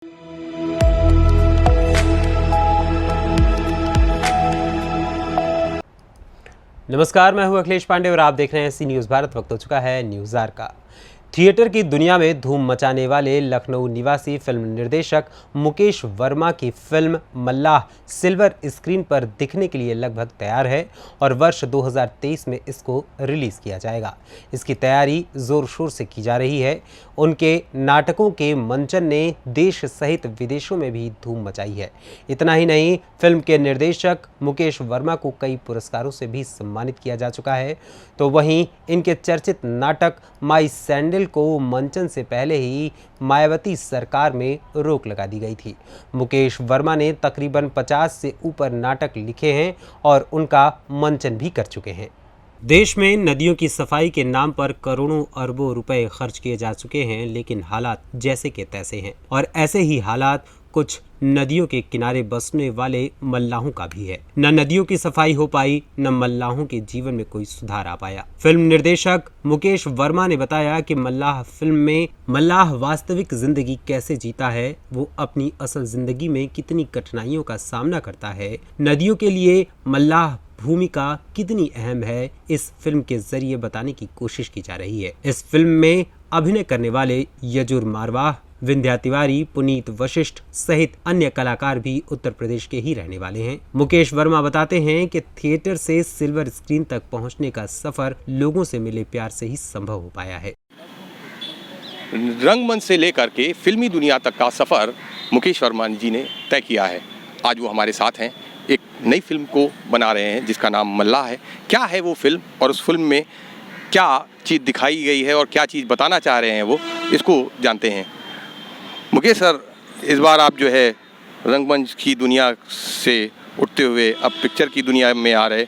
नमस्कार, मैं हूं अखिलेश पांडे और आप देख रहे हैं सी न्यूज़ भारत। वक्त हो चुका है न्यूज़ आवर का। थिएटर की दुनिया में धूम मचाने वाले लखनऊ निवासी फिल्म निर्देशक मुकेश वर्मा की फिल्म मल्लाह सिल्वर स्क्रीन पर दिखने के लिए लगभग तैयार है और वर्ष 2023 में इसको रिलीज़ किया जाएगा। इसकी तैयारी ज़ोर शोर से की जा रही है। उनके नाटकों के मंचन ने देश सहित विदेशों में भी धूम मचाई है। इतना ही नहीं, फिल्म के निर्देशक मुकेश वर्मा को कई पुरस्कारों से भी सम्मानित किया जा चुका है। तो वहीं इनके चर्चित नाटक माई सैंडल को मंचन से पहले ही मायावती सरकार में रोक लगा दी गई थी। मुकेश वर्मा ने तकरीबन 50 से ऊपर नाटक लिखे हैं और उनका मंचन भी कर चुके हैं। देश में नदियों की सफाई के नाम पर करोड़ों अरबों रुपए खर्च किए जा चुके हैं, लेकिन हालात जैसे के तैसे हैं और ऐसे ही हालात कुछ नदियों के किनारे बसने वाले मल्लाहों का भी है। न नदियों की सफाई हो पाई, न मल्लाहों के जीवन में कोई सुधार आ पाया। फिल्म निर्देशक मुकेश वर्मा ने बताया कि मल्लाह फिल्म में मल्लाह वास्तविक जिंदगी कैसे जीता है, वो अपनी असल जिंदगी में कितनी कठिनाइयों का सामना करता है, नदियों के लिए मल्लाह भूमिका कितनी अहम है, इस फिल्म के जरिए बताने की कोशिश की जा रही है। इस फिल्म में अभिनय करने वाले यजुर मारवाह, विंध्या तिवारी, पुनीत वशिष्ठ सहित अन्य कलाकार भी उत्तर प्रदेश के ही रहने वाले हैं। मुकेश वर्मा बताते हैं कि थिएटर से सिल्वर स्क्रीन तक पहुंचने का सफर लोगों से मिले प्यार से ही संभव हो पाया है। रंगमंच से लेकर के फिल्मी दुनिया तक का सफर मुकेश वर्मा जी ने तय किया है। आज वो हमारे साथ हैं, एक नई फिल्म को बना रहे हैं जिसका नाम मल्लाह है। क्या है वो फिल्म और उस फिल्म में क्या चीज़ दिखाई गई है और क्या चीज़ बताना चाह रहे हैं वो, इसको जानते हैं। मुकेश सर, इस बार आप जो है रंगमंच की दुनिया से उठते हुए अब पिक्चर की दुनिया में आ रहे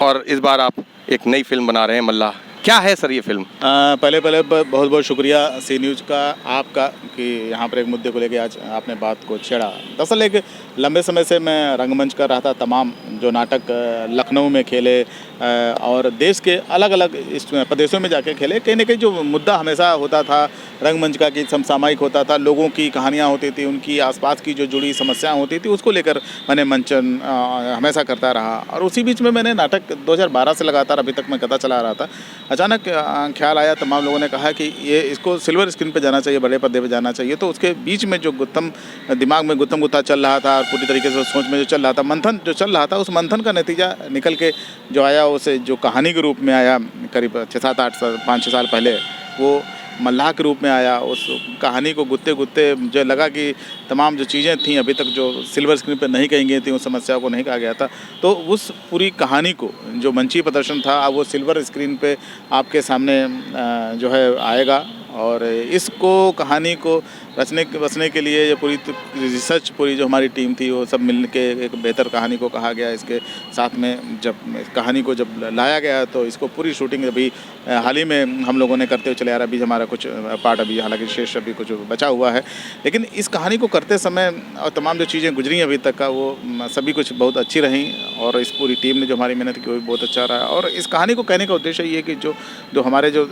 और इस बार आप एक नई फिल्म बना रहे हैं मल्लाह। क्या है सर ये फिल्म? पहले बहुत बहुत शुक्रिया सी न्यूज़ का आपका कि यहाँ पर एक मुद्दे को लेके आज आपने बात को छेड़ा। दरअसल एक लंबे समय से मैं रंगमंच कर रहा था। तमाम जो नाटक लखनऊ में खेले और देश के अलग अलग प्रदेशों में जाके खेले, कहीं ना कहीं जो मुद्दा हमेशा होता था रंगमंच का कि समसामयिक होता था, लोगों की कहानियाँ होती थी, उनकी आसपास की जो जुड़ी समस्याएं होती थी, उसको लेकर मैंने मंचन हमेशा करता रहा। और उसी बीच में मैंने नाटक 2012 से लगातार अभी तक मैं कथा चला रहा था। अचानक ख्याल आया, तमाम लोगों ने कहा कि ये इसको सिल्वर स्क्रीन पे जाना चाहिए, बड़े पर्दे पे जाना चाहिए। तो उसके बीच में जो दिमाग में गुत्थम गुत्था चल रहा था, पूरी तरीके से सोच में जो चल रहा था, मंथन जो चल रहा था, उस मंथन का नतीजा निकल के जो आया उसे जो कहानी के रूप में आया करीब 5-6 साल पहले, वो मल्लाह के रूप में आया। उस कहानी को गुत्ते गुत्ते मुझे लगा कि तमाम जो चीज़ें थीं अभी तक जो सिल्वर स्क्रीन पर नहीं कही गई थी, उस समस्याओं को नहीं कहा गया था, तो उस पूरी कहानी को जो मंची प्रदर्शन था वो सिल्वर स्क्रीन पे आपके सामने जो है आएगा। और इसको कहानी को रचने के लिए ये पूरी रिसर्च पूरी जो हमारी टीम थी वो सब मिल के एक बेहतर कहानी को कहा गया। इसके साथ में जब कहानी को जब लाया गया तो इसको पूरी शूटिंग अभी हाल ही में हम लोगों ने करते हुए चले आ रहा। अभी हमारा कुछ पार्ट अभी हालांकि शेष अभी कुछ बचा हुआ है, लेकिन इस कहानी को करते समय और तमाम जो चीज़ें गुजरी अभी तक का वो सभी कुछ बहुत अच्छी रहीं और इस पूरी टीम ने जो हमारी मेहनत की वो भी बहुत अच्छा रहा। और इस कहानी को कहने का उद्देश्य ये है कि जो हमारे जो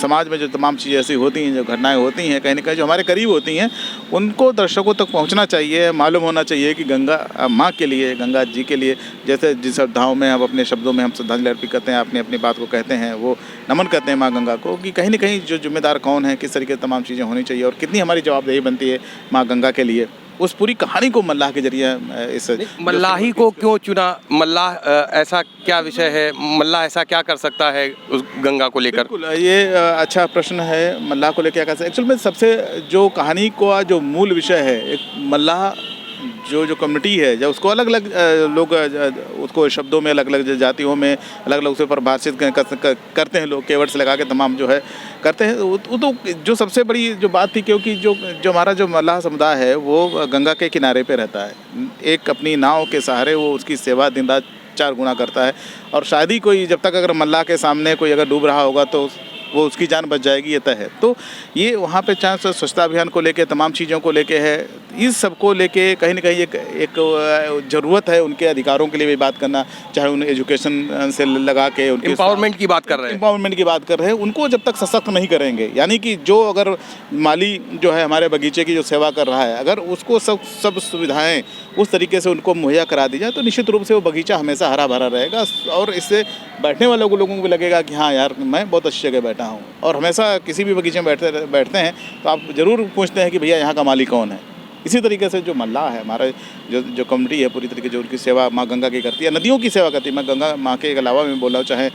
समाज में जो तमाम चीज़ें ऐसी होती हैं, जो घटनाएं होती हैं, कहीं ना कहीं जो हमारे करीब होती हैं, उनको दर्शकों तक पहुंचना चाहिए। मालूम होना चाहिए कि गंगा माँ के लिए, गंगा जी के लिए, जैसे जिस श्रद्धाओं में हम अपने शब्दों में हम श्रद्धांजलि अर्पित करते हैं, अपनी अपनी बात को कहते हैं, वो नमन करते हैं माँ गंगा को, कि कहीं ना कहीं जो जिम्मेदार कौन है, किस तरीके से तमाम चीज़ें होनी चाहिए और कितनी हमारी जवाबदेही बनती है माँ गंगा के लिए। उस पूरी कहानी को मल्लाह के जरिए इस मल्लाही को क्यों चुना? मल्लाह ऐसा क्या विषय है? मल्लाह ऐसा क्या कर सकता है उस गंगा को लेकर? बिल्कुल, ये अच्छा प्रश्न है। मल्लाह को लेकर क्या कर सकते? एक्चुअल में सबसे जो कहानी को जो मूल विषय है, एक मल्लाह जो कम्युनिटी है, जब उसको अलग अलग लोग उसको शब्दों में अलग अलग जातियों में अलग अलग उसे परिभाषित करते हैं लोग, कीवर्ड्स लगा के तमाम जो है करते हैं। वो तो जो सबसे बड़ी जो बात थी, क्योंकि जो हमारा जो मल्लाह समुदाय है वो गंगा के किनारे पे रहता है, एक अपनी नाव के सहारे वो उसकी सेवा दिन रात 4 गुना करता है। और शायद ही कोई जब तक अगर मल्लाह के सामने कोई अगर डूब रहा होगा तो वो उसकी जान बच जाएगी, ये तय है। तो ये वहाँ पे चाहे स्वच्छता अभियान को लेके, तमाम चीज़ों को लेके है, इस सब को लेके कहीं ना कहीं एक ज़रूरत है उनके अधिकारों के लिए भी बात करना, चाहे उन्हें एजुकेशन से लगा के उनके एम्पावरमेंट की बात कर रहे हैं। एम्पावरमेंट की बात कर रहे हैं, उनको जब तक सशक्त नहीं करेंगे, यानी कि जो अगर माली जो है हमारे बगीचे की जो सेवा कर रहा है, अगर उसको सब सुविधाएं उस तरीके से उनको मुहैया करा दी जाए तो निश्चित रूप से वो बगीचा हमेशा हरा भरा रहेगा और इससे बैठने वाले लोगों को भी लगेगा कि हाँ यार, मैं बहुत अच्छी जगह बैठा हूँ। और हमेशा किसी भी बगीचे में बैठते हैं तो आप ज़रूर पूछते हैं कि भैया यहाँ का माली कौन है। इसी तरीके से जो मल्लाह है, हमारे जो कम्युनिटी है पूरी तरीके से उनकी सेवा माँ गंगा की करती है, नदियों की सेवा करती है। मैं गंगा माँ के अलावा मैं बोल रहा हूँ, चाहे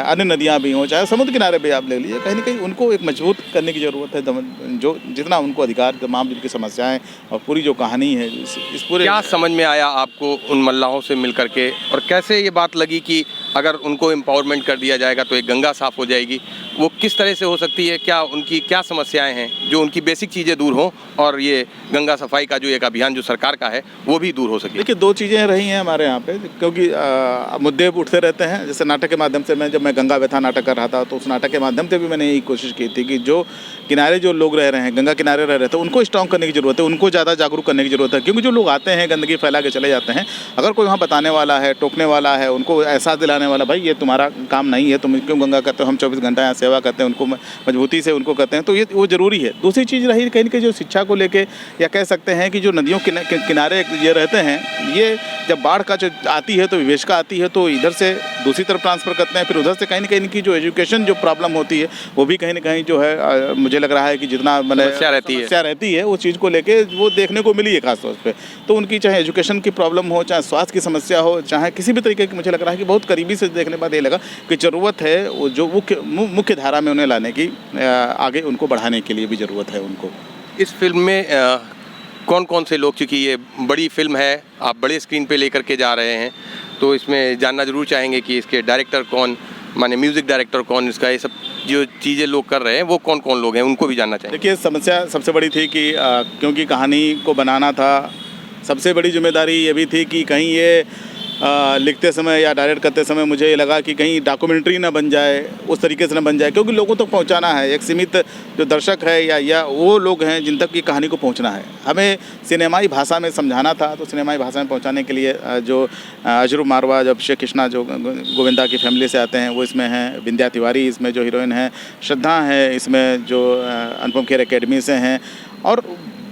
अन्य नदियाँ भी हों, चाहे समुद्र किनारे भी आप ले लीजिए, कहीं ना कहीं उनको एक मजबूत करने की ज़रूरत है। जो जितना उनको अधिकार, तमाम जिनकी समस्याएँ और पूरी जो कहानी है इस पूरे। क्या समझ में आया आपको उन मल्लाहों से मिल करके, और कैसे ये बात लगी कि अगर उनको एम्पावरमेंट कर दिया जाएगा तो एक गंगा साफ़ हो जाएगी? वो किस तरह से हो सकती है? क्या उनकी क्या समस्याएं हैं जो उनकी बेसिक चीज़ें दूर हों और ये गंगा सफाई का जो एक अभियान जो सरकार का है वो भी दूर हो सके? देखिए, दो चीज़ें रही हैं हमारे यहाँ पे, क्योंकि मुद्दे उठते रहते हैं। जैसे नाटक के माध्यम से जब मैं गंगा व्यथा नाटक कर रहा था तो उस नाटक के माध्यम से भी मैंने यही कोशिश की थी कि जो किनारे जो लोग रह रहे हैं, गंगा किनारे रह रहे थे, उनको स्ट्रॉन्ग करने की ज़रूरत है, उनको ज़्यादा जागरूक करने की ज़रूरत है। क्योंकि जो लोग आते हैं गंदगी फैला के चले जाते हैं, अगर कोई वहाँ बताने वाला है, टोकने वाला है, उनको एहसास दिलाने वाला, भाई ये तुम्हारा काम नहीं है, तुम क्यों गंगा करते हो, हम 24 घंटा यहाँ सेवा करते हैं, उनको मजबूती से उनको करते हैं, तो ये वो ज़रूरी है। दूसरी चीज़ रही कहीं ना कहीं जो शिक्षा को लेके, या कह सकते हैं कि जो नदियों किनारे ये रहते हैं, ये जब बाढ़ का जो आती है तो विवेशका आती है तो इधर से दूसरी तरफ ट्रांसफ़र करते हैं, फिर उधर से कहीं ना कहीं इनकी जो एजुकेशन जो प्रॉब्लम होती है वो भी कहीं ना कहीं जो है मुझे लग रहा है कि जितना समस्या रहती है उस चीज़ को लेके वो देखने को मिली है खासतौर पे। तो उनकी चाहे एजुकेशन की प्रॉब्लम हो, चाहे स्वास्थ्य की समस्या हो, चाहे किसी भी तरीके की, मुझे लग रहा है कि बहुत करीबी से देखने के बाद ये लगा कि ज़रूरत है वो जो मुख्य धारा में उन्हें लाने की, आगे उनको बढ़ाने के लिए भी ज़रूरत है उनको। इस फिल्म में कौन कौन से लोग, चूँकि ये बड़ी फिल्म है, आप बड़े स्क्रीन पे लेकर के जा रहे हैं, तो इसमें जानना ज़रूर चाहेंगे कि इसके डायरेक्टर कौन, माने म्यूज़िक डायरेक्टर कौन, इसका ये सब जो चीज़ें लोग कर रहे हैं वो कौन कौन लोग हैं, उनको भी जानना चाहेंगे। देखिए, समस्या सबसे बड़ी थी कि क्योंकि कहानी को बनाना था, सबसे बड़ी जिम्मेदारी ये भी थी कि कहीं ये लिखते समय या डायरेक्ट करते समय मुझे ये लगा कि कहीं डॉक्यूमेंट्री ना बन जाए, उस तरीके से ना बन जाए, क्योंकि लोगों तक पहुंचाना है। एक सीमित जो दर्शक है या वो लोग हैं जिन तक की कहानी को पहुंचना है, हमें सिनेमाई भाषा में समझाना था। तो सिनेमाई भाषा में पहुंचाने के लिए जो अजरू मारवा, जब शेख कृष्णा जो गोविंदा की फैमिली से आते हैं, वो इसमें हैं। विंध्या तिवारी इसमें जो हीरोइन है, श्रद्धा है इसमें जो अनुपम खेर एकेडमी से हैं, और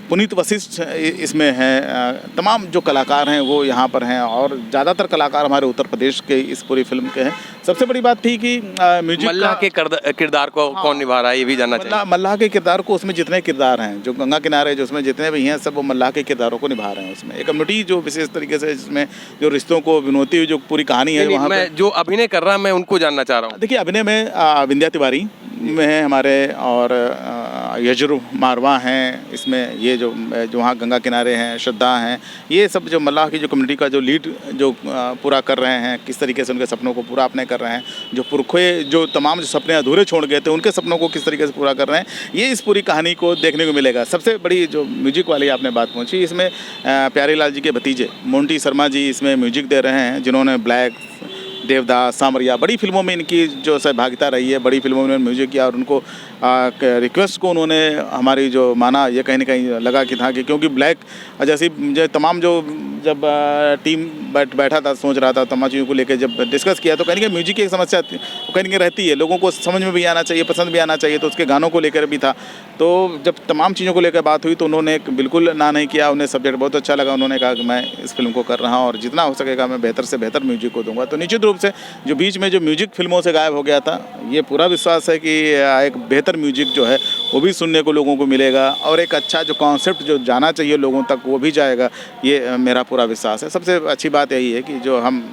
पुनीत वशिष्ठ इसमें हैं। तमाम जो कलाकार हैं वो यहाँ पर हैं, और ज़्यादातर कलाकार हमारे उत्तर प्रदेश के इस पूरी फिल्म के हैं। सबसे बड़ी बात थी कि म्यूजिक मल्लाह के किरदार को कौन निभा रहा है, ये भी जानना चाहिए। मल्लाह के किरदार को, उसमें जितने किरदार हैं जो गंगा किनारे जो उसमें जितने भी हैं, सब वो मल्लाह के किरदारों को निभा रहे हैं। उसमें एक कम्युनिटी जो विशेष तरीके से, जिसमें जो रिश्तों को विनोती हुई जो पूरी कहानी है, वहाँ मैं जो अभिनय कर रहा मैं उनको जानना चाह रहा हूँ। देखिए, अभिनय में विंध्या तिवारी में है हमारे, और यजरू मारवा हैं इसमें, ये जो वहाँ गंगा किनारे हैं, श्रद्धा हैं, ये सब जो मल्लाह की जो कम्युनिटी का जो लीड जो पूरा कर रहे हैं, किस तरीके से उनके सपनों को पूरा अपने कर रहे हैं, जो पुरखे जो तमाम जो सपने अधूरे छोड़ गए थे उनके सपनों को किस तरीके से पूरा कर रहे हैं, ये इस पूरी कहानी को देखने को मिलेगा। सबसे बड़ी जो म्यूजिक वाली आपने बात पहुँची, इसमें प्यारे लाल जी के भतीजे मोंटी शर्मा जी इसमें म्यूजिक दे रहे हैं, जिन्होंने ब्लैक, देवदास, सामरिया, बड़ी फिल्मों में इनकी जो सहभागिता रही है, बड़ी फिल्मों में उन्होंने म्यूजिक किया, और उनको रिक्वेस्ट को उन्होंने हमारी जो माना, ये कहीं ना कहीं लगा कि था कि क्योंकि ब्लैक जैसी जो तमाम जो जब टीम बैठा था, सोच रहा था तमाम चीज़ों को लेकर, जब डिस्कस किया तो कहीं ना कहीं म्यूजिक की एक समस्या कहीं ना कहीं रहती है, लोगों को समझ में भी आना चाहिए, पसंद भी आना चाहिए, तो उसके गानों को लेकर भी था। तो जब तमाम चीज़ों को लेकर बात हुई तो उन्होंने बिल्कुल ना नहीं किया, उन्हें सब्जेक्ट बहुत अच्छा लगा, उन्होंने कहा कि मैं इस फिल्म को कर रहा हूँ और जितना हो सकेगा मैं बेहतर से बेहतर म्यूजिक को दूंगा। तो निश्चित रूप से जो बीच में जो म्यूजिक फिल्मों से गायब हो गया था, ये पूरा विश्वास है कि एक बेहतर म्यूजिक जो है वो भी सुनने को लोगों को मिलेगा, और एक अच्छा जो कॉन्सेप्ट जो जाना चाहिए लोगों तक वो भी जाएगा, ये मेरा पूरा विश्वास है। सबसे अच्छी बात यही है कि जो हम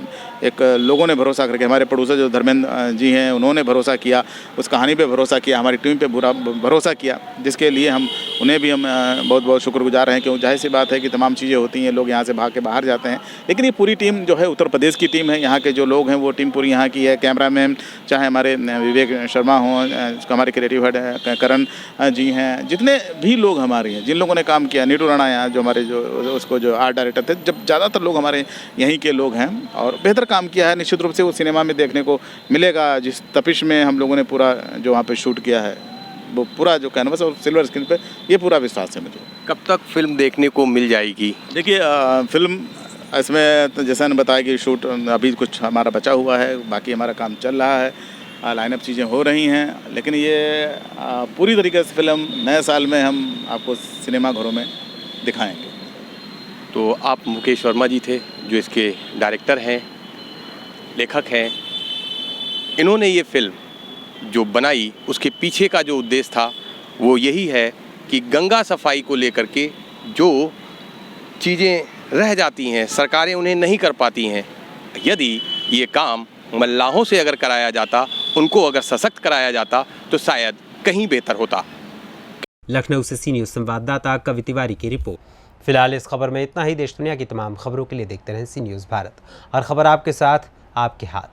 एक लोगों ने भरोसा करके, हमारे प्रोड्यूसर जो धर्मेंद्र जी हैं उन्होंने भरोसा किया, उस कहानी पे भरोसा किया, हमारी टीम पे भरोसा किया, जिसके लिए हम उन्हें भी हम बहुत बहुत शुक्रगुजार हैं। क्योंकि जाहिर सी बात है कि तमाम चीज़ें होती हैं, लोग यहाँ से भाग के बाहर जाते हैं, लेकिन ये पूरी टीम जो है उत्तर प्रदेश की टीम है, यहाँ के जो लोग हैं वो टीम पूरी यहाँ की है। कैमरा मैन चाहे हमारे विवेक शर्मा हों, हमारे क्रिएटिव हेड करण, जी हैं, जितने भी लोग हमारे हैं, जिन लोगों ने काम किया, नीटू राणा यहाँ जो हमारे जो उसको जो आर्ट डायरेक्टर थे, जब ज़्यादातर लोग हमारे यहीं के लोग हैं और बेहतर काम किया है। निश्चित रूप से वो सिनेमा में देखने को मिलेगा। जिस तपिश में हम लोगों ने पूरा जो वहाँ पे शूट किया है, वो पूरा जो कैनवस और सिल्वर स्क्रीन पे, ये पूरा विश्वास है मुझे। कब तक फिल्म देखने को मिल जाएगी? देखिए फिल्म इसमें तो जैसा मैंने बताया कि शूट अभी कुछ हमारा बचा हुआ है, बाकी हमारा काम चल रहा है, लाइनअप चीज़ें हो रही हैं, लेकिन ये पूरी तरीके से फिल्म नए साल में हम आपको सिनेमा घरों में दिखाएंगे। तो आप मुकेश वर्मा जी थे जो इसके डायरेक्टर हैं, लेखक हैं। इन्होंने ये फिल्म जो बनाई उसके पीछे का जो उद्देश्य था वो यही है कि गंगा सफाई को लेकर के जो चीज़ें रह जाती हैं, सरकारें उन्हें नहीं कर पाती हैं, यदि ये काम मल्लाहों से अगर कराया जाता, उनको अगर सशक्त कराया जाता तो शायद कहीं बेहतर होता। लखनऊ से सी न्यूज़ संवाददाता कवि तिवारी की रिपोर्ट। फिलहाल इस खबर में इतना ही। देश दुनिया की तमाम खबरों के लिए देखते रहें सी न्यूज़ भारत। हर खबर आपके साथ, आपके हाथ।